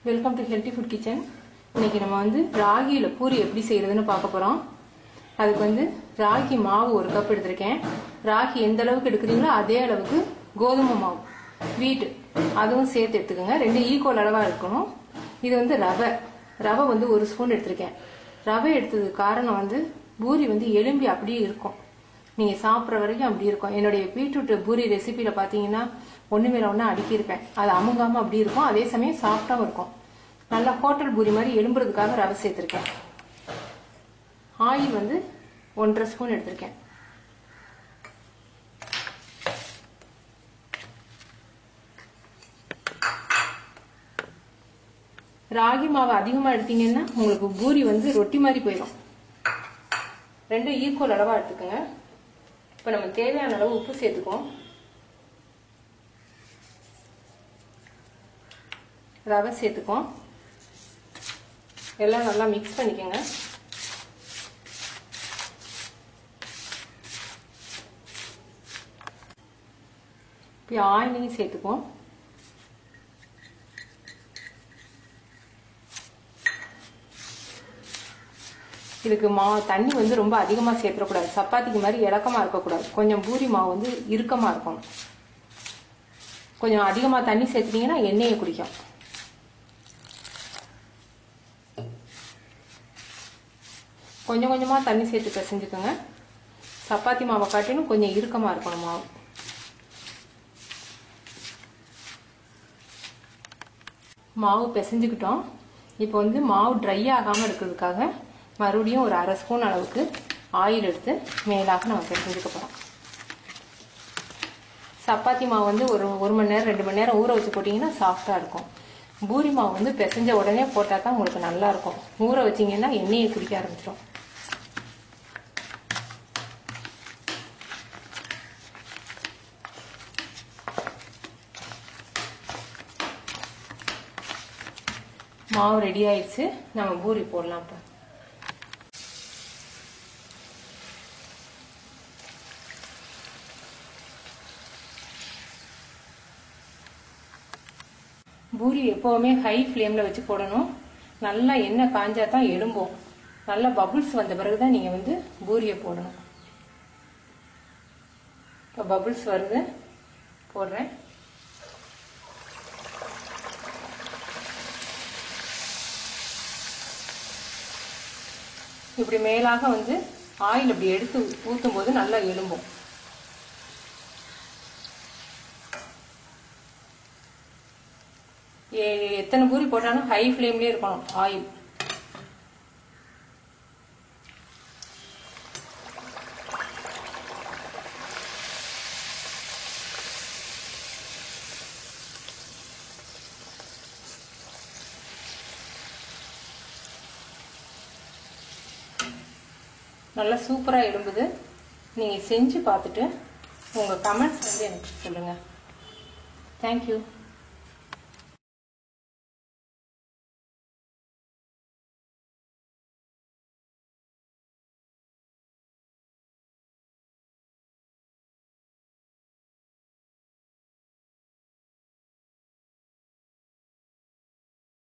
Welcome to healthy food kitchen. இன்னைக்கு நம்ம ராகியில் பூரி எப்படி செய்யறதுன்னு பார்க்க போறோம். அதுக்கு ராகி மாவு 1 கப் எடுத்திருக்கேன். ராகி எந்த அளவுக்கு எடுக்கிறீங்களோ அதே அளவுக்கு கோதுமை மாவு வீட் அதுவும் சேர்த்து எடுத்துக்கோங்க. 2 ஈக்குவல் அளவா இருக்கணும். இது ரவை 1 ஸ்பூன் எடுத்திருக்கேன். ரவை எடுத்ததுக்கு காரணம் பூரி எலும்பி அப்படியே இருக்கும். நீங்க சாப்பிட்ற வரைக்கும் அப்படி இருக்கும். என்னுடைய பீட்ரூட் பூரி ரெசிபியில பாத்தீங்கன்னா ஒண்ணு மேல ஒண்ணு அடுக்கியிருப்பேன். அது அமுங்காம அப்படி இருக்கும். அதே சமயம் சாஃப்டாவும் இருக்கும். நல்லா ஹோட்டல் பூரி மாதிரி எலும்புறதுக்காக ரவை சேர்த்திருக்கேன். ஆயில் 1.5 ஸ்பூன் எடுத்திருக்கேன். ராகி மாவு அதிகமா எடுத்தீங்கன்னா உங்களுக்கு பூரி ரொட்டி மாதிரி போயிடும். 2 ஈக்குவல் அளவா எடுத்துக்கோங்க. இப்ப நம்ம தேவையான அளவு உப்பு சேர்த்துக்குவோம். ரவை சேர்த்துக்குவோம். எல்லாம் நல்லா மிக்ஸ் பண்ணிக்கோங்க. இப்போ ஆயிலையும் சேர்த்துக்குவோம். இதுக்கு தண்ணி ரொம்ப அதிகமா சேர்த்துடக்கூடாது. சப்பாத்திக்கு மாதிரி இலக்கமா இருக்கக்கூடாது. கொஞ்சம் பூரி மாவு இறுக்கமா இருக்கும். கொஞ்சம் அதிகமா தண்ணி சேர்த்துட்டீங்கன்னா எண்ணெயை குடிக்கும். கொஞ்சம் கொஞ்சமா தண்ணி சேர்த்து பிசைஞ்சுக்கோங்க. சப்பாத்தி மாவை காட்டிலும் கொஞ்சம் இறுக்கமா இருக்கணும் மாவு. மாவு பிசைஞ்சுக்கிட்டோம். இப்போ மாவு ட்ரை ஆகாம இருக்கிறதுக்காக மறுபடியும் ஒரு 1/2 ஸ்பூன் அளவுக்கு ஆயில் எடுத்து மேலாக நம்ம பிசைஞ்சுக்க போறோம். சப்பாத்தி மாவு ஒரு மணி நேரம் 2 மணி நேரம் ஊற வச்சு போட்டீங்கன்னா சாஃப்டா இருக்கும். பூரி மாவு பிசைஞ்ச உடனே போட்டா தான் உங்களுக்கு நல்லா இருக்கும். ஊற வச்சீங்கன்னா எண்ணெயை குடிக்க ஆரம்பிச்சிடும். மாவு ரெடி ஆயிடுச்சு. நம்ம பூரி போடலாம். இப்போ பூரி எப்பவுமே ஹை ஃப்ளேம்ல வச்சு போடணும். நல்லா எண்ணெய் காஞ்சா தான் எலும்பும். நல்லா பபுள்ஸ் வந்த பிறகுதான் நீங்க பூரியை போடணும். இப்போ பபுள்ஸ் வருது, போடுறேன். இப்படி மேலாக ஆயில் அப்படி எடுத்து ஊத்தும் போது நல்லா எலும்பும். எத்தனை பூரி போட்டாலும் ஹை ஃப்ளேம்லயே இருக்கணும் ஆயில். நல்லா சூப்பரா எழும்புது. நீங்க செஞ்சு பார்த்துட்டு உங்க கமெண்ட்ஸ் எனக்கு சொல்லுங்க. தேங்க்யூ.